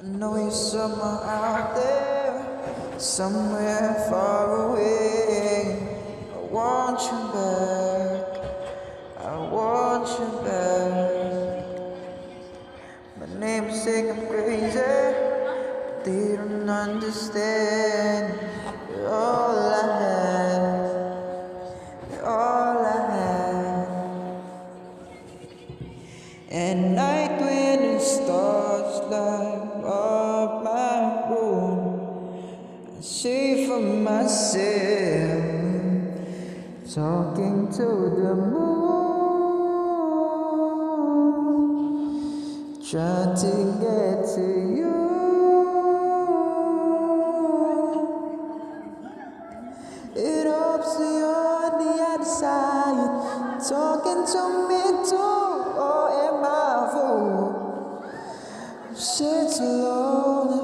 I know you're somewhere out there, somewhere far away. I want you back, I want you back. My namesake, I'm crazy, but they don't understand. You're all I have, you're all I have. At night when the stars light up my room, I say for myself, talking to the moon, trying to get to you. It hopes you're on the other side, talking to me too. Or am I a fool? Sit alone.